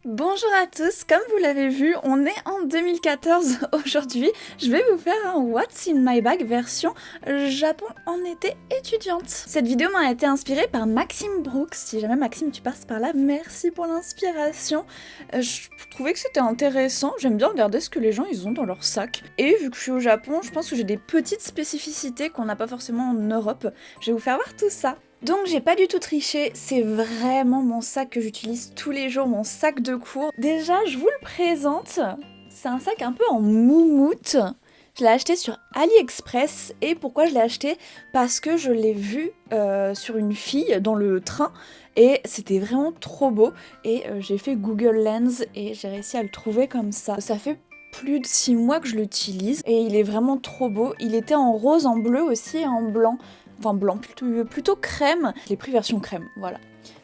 Bonjour à tous, comme vous l'avez vu, on est en 2014 aujourd'hui. Je vais vous faire un What's in my bag version Japon en été étudiante. Cette vidéo m'a été inspirée par Maxime Brooks. Si jamais Maxime tu passes par là, merci pour l'inspiration. Je trouvais que c'était intéressant, j'aime bien regarder ce que les gens ils ont dans leur sac. Et vu que je suis au Japon, je pense que j'ai des petites spécificités qu'on n'a pas forcément en Europe. Je vais vous faire voir tout ça. Donc j'ai pas du tout triché, c'est vraiment mon sac que j'utilise tous les jours, mon sac de cours. Déjà, je vous le présente, c'est un sac un peu en moumoute. Je l'ai acheté sur AliExpress, et pourquoi je l'ai acheté? Parce que je l'ai vu sur une fille dans le train, et c'était vraiment trop beau. Et j'ai fait Google Lens, et j'ai réussi à le trouver comme ça. Ça fait plus de 6 mois que je l'utilise, et il est vraiment trop beau. Il était en rose, en bleu aussi, et en blanc. Enfin blanc, plutôt crème. Je l'ai pris version crème, voilà.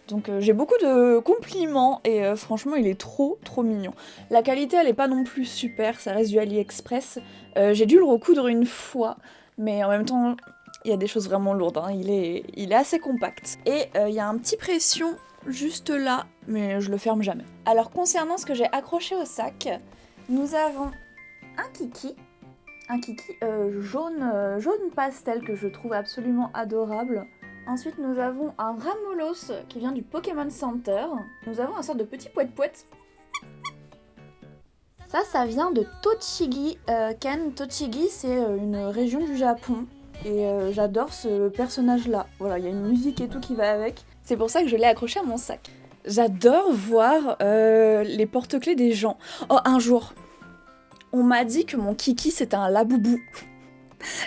Donc j'ai beaucoup de compliments et franchement il est trop mignon. La qualité elle est pas non plus super, ça reste du AliExpress. J'ai dû le recoudre une fois, mais en même temps il y a des choses vraiment lourdes, hein. Il est assez compact. Et il y a un petit pression juste là, mais je le ferme jamais. Alors concernant ce que j'ai accroché au sac, nous avons un kiki. Un kiki jaune pastel que je trouve absolument adorable. Ensuite, nous avons un Ramolos qui vient du Pokémon Center. Nous avons un sorte de petit poète-poète. Ça vient de Tochigi. Ken, Tochigi, c'est une région du Japon. Et j'adore ce personnage-là. Voilà, il y a une musique et tout qui va avec. C'est pour ça que je l'ai accroché à mon sac. J'adore voir les porte-clés des gens. Oh, un jour, on m'a dit que mon kiki c'était un laboubou.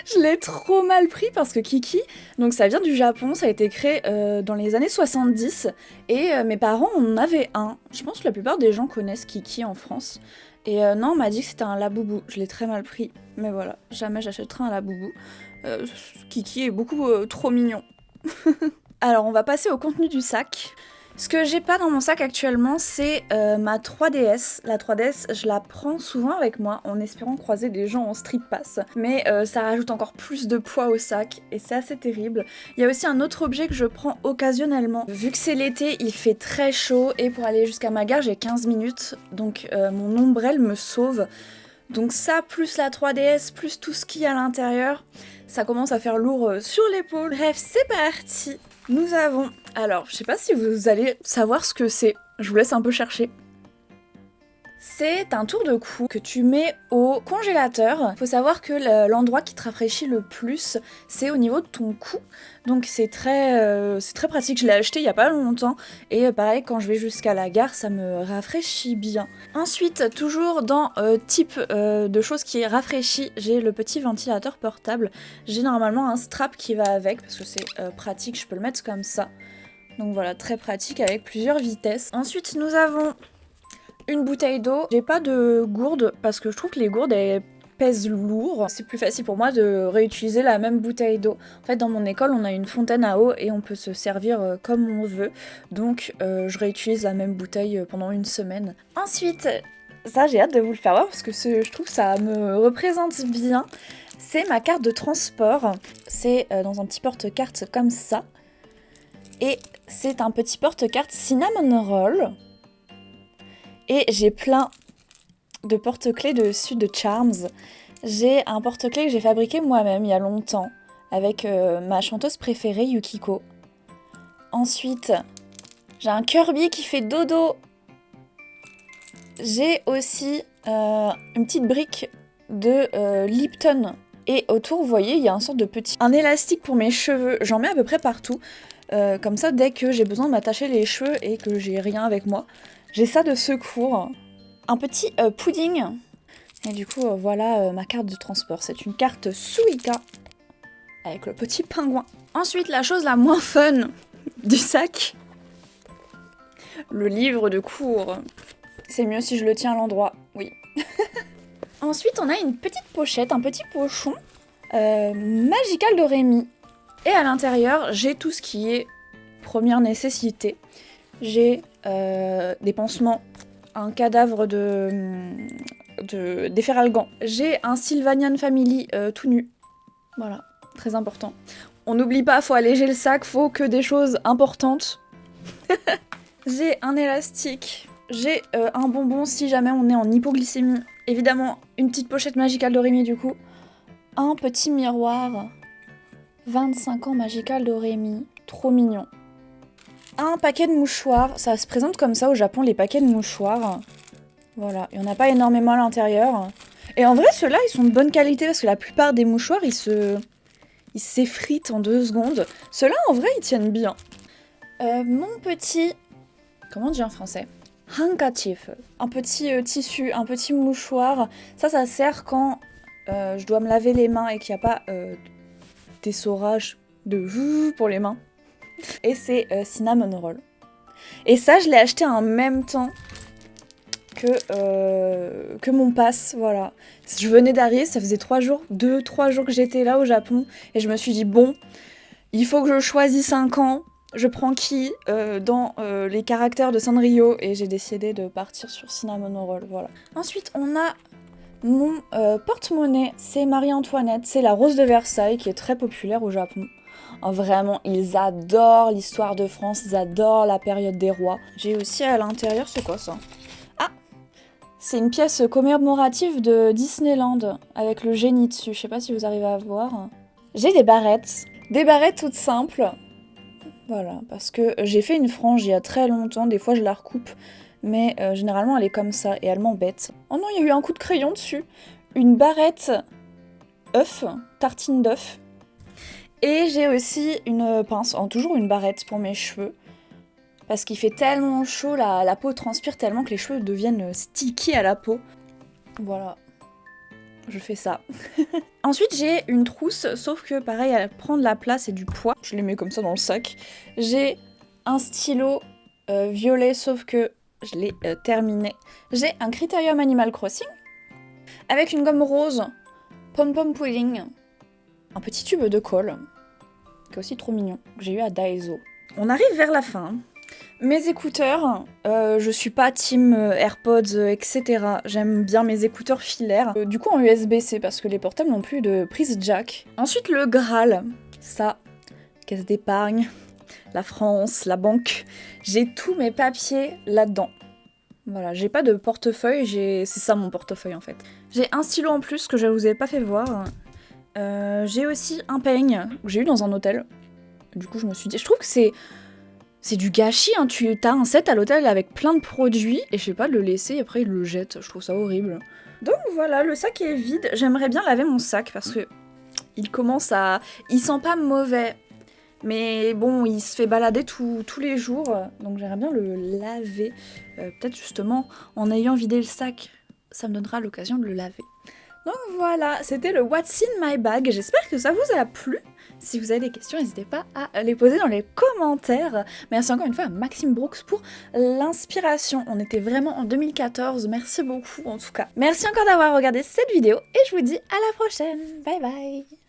Je l'ai trop mal pris parce que Kiki, donc ça vient du Japon, ça a été créé dans les années 70 et mes parents en avaient un. Je pense que la plupart des gens connaissent Kiki en France. Et non, on m'a dit que c'était un laboubou, je l'ai très mal pris. Mais voilà, jamais j'achèterai un laboubou. Kiki est beaucoup trop mignon. Alors on va passer au contenu du sac. Ce que j'ai pas dans mon sac actuellement, c'est ma 3DS. La 3DS, je la prends souvent avec moi en espérant croiser des gens en street pass. Mais ça rajoute encore plus de poids au sac et c'est assez terrible. Il y a aussi un autre objet que je prends occasionnellement. Vu que c'est l'été, il fait très chaud et pour aller jusqu'à ma gare, j'ai 15 minutes. Donc mon ombrelle me sauve. Donc ça, plus la 3DS, plus tout ce qu'il y a à l'intérieur, ça commence à faire lourd sur l'épaule. Bref, c'est parti. Nous avons... Alors, je sais pas si vous allez savoir ce que c'est. Je vous laisse un peu chercher. C'est un tour de cou que tu mets au congélateur. Faut savoir que l'endroit qui te rafraîchit le plus, c'est au niveau de ton cou. Donc c'est très pratique. Je l'ai acheté il y a pas longtemps. Et pareil, quand je vais jusqu'à la gare, ça me rafraîchit bien. Ensuite, toujours dans type de choses qui rafraîchit, j'ai le petit ventilateur portable. J'ai normalement un strap qui va avec, parce que c'est pratique, je peux le mettre comme ça. Donc voilà, très pratique avec plusieurs vitesses. Ensuite, nous avons une bouteille d'eau. J'ai pas de gourde parce que je trouve que les gourdes elles pèsent lourd. C'est plus facile pour moi de réutiliser la même bouteille d'eau. En fait, dans mon école, on a une fontaine à eau et on peut se servir comme on veut. Donc, je réutilise la même bouteille pendant une semaine. Ensuite, ça j'ai hâte de vous le faire voir parce que je trouve que ça me représente bien. C'est ma carte de transport. C'est dans un petit porte-carte comme ça. Et c'est un petit porte-carte cinnamon roll. Et j'ai plein de porte-clés dessus de Charms. J'ai un porte-clés que j'ai fabriqué moi-même il y a longtemps avec ma chanteuse préférée Yukiko. Ensuite, j'ai un Kirby qui fait dodo. J'ai aussi une petite brique de Lipton. Et autour, vous voyez, il y a un sorte de un élastique pour mes cheveux. J'en mets à peu près partout. Comme ça, dès que j'ai besoin de m'attacher les cheveux et que j'ai rien avec moi, j'ai ça de secours. Un petit pudding. Et du coup, voilà ma carte de transport. C'est une carte Suica avec le petit pingouin. Ensuite, la chose la moins fun du sac, le livre de cours. C'est mieux si je le tiens à l'endroit, oui. Ensuite, on a une petite pochette, un petit pochon Magical Doremi. Et à l'intérieur, j'ai tout ce qui est première nécessité. J'ai des pansements, un cadavre d'Efferalgan. J'ai un Sylvanian Family tout nu. Voilà, très important. On n'oublie pas, faut alléger le sac, faut que des choses importantes. J'ai un élastique. j'ai un bonbon si jamais on est en hypoglycémie. Évidemment, une petite pochette Magical Doremi du coup. Un petit miroir. 25 ans Magical Doremi. Trop mignon. Un paquet de mouchoirs. Ça se présente comme ça au Japon, les paquets de mouchoirs. Voilà, il n'y en a pas énormément à l'intérieur. Et en vrai, ceux-là, ils sont de bonne qualité parce que la plupart des mouchoirs, ils s'effritent en 2 secondes. Ceux-là, en vrai, ils tiennent bien. Mon petit... Comment on dit en français? Handkerchief. Un petit tissu, un petit mouchoir. Ça sert quand je dois me laver les mains et qu'il n'y a pas d'essorage de pour les mains. Et c'est cinnamon roll. Et ça, je l'ai acheté en même temps que mon pass, voilà. Je venais d'arriver, ça faisait 2-3 jours que j'étais là au Japon, et je me suis dit, bon, il faut que je choisisse un camp, je prends qui dans les caractères de Sanrio, et j'ai décidé de partir sur Cinnamon Roll, voilà. Ensuite, on a mon porte-monnaie, c'est Marie-Antoinette, c'est la rose de Versailles, qui est très populaire au Japon. Oh, vraiment, ils adorent l'histoire de France, ils adorent la période des rois. J'ai aussi à l'intérieur, c'est quoi ça? C'est une pièce commémorative de Disneyland, avec le génie dessus, je sais pas si vous arrivez à voir. J'ai des barrettes toutes simples. Voilà, parce que j'ai fait une frange il y a très longtemps, des fois je la recoupe, mais généralement elle est comme ça, et elle m'embête. Oh non, il y a eu un coup de crayon dessus. Une barrette œuf, tartine d'œuf. Et j'ai aussi une pince, toujours une barrette pour mes cheveux. Parce qu'il fait tellement chaud, la peau transpire tellement que les cheveux deviennent sticky à la peau. Voilà, je fais ça. Ensuite, j'ai une trousse, sauf que pareil, elle prend de la place et du poids. Je les mets comme ça dans le sac. J'ai un stylo violet, sauf que je l'ai terminé. J'ai un Criterium Animal Crossing, avec une gomme rose, Pom Pom Pudding, un petit tube de colle, qui est aussi trop mignon, que j'ai eu à Daiso. On arrive vers la fin. Mes écouteurs, je suis pas team AirPods, etc. J'aime bien mes écouteurs filaires. Du coup en USB-C, parce que les portables n'ont plus de prise jack. Ensuite le Graal, ça, caisse d'épargne, la France, la banque. J'ai tous mes papiers là-dedans. Voilà, j'ai pas de portefeuille, c'est ça mon portefeuille en fait. J'ai un stylo en plus que je vous ai pas fait voir. J'ai aussi un peigne que j'ai eu dans un hôtel. Du coup je me suis dit, je trouve que c'est du gâchis, hein. Tu as un set à l'hôtel avec plein de produits, et je sais pas, le laisser, et après il le jette, je trouve ça horrible. Donc voilà, le sac est vide, j'aimerais bien laver mon sac, parce que il sent pas mauvais, mais bon, il se fait balader tous les jours, donc j'aimerais bien le laver. Peut-être justement, en ayant vidé le sac, ça me donnera l'occasion de le laver. Donc voilà, c'était le What's in my bag, j'espère que ça vous a plu. Si vous avez des questions, n'hésitez pas à les poser dans les commentaires. Merci encore une fois à Maxime Brooks pour l'inspiration. On était vraiment en 2014, merci beaucoup en tout cas. Merci encore d'avoir regardé cette vidéo et je vous dis à la prochaine. Bye bye.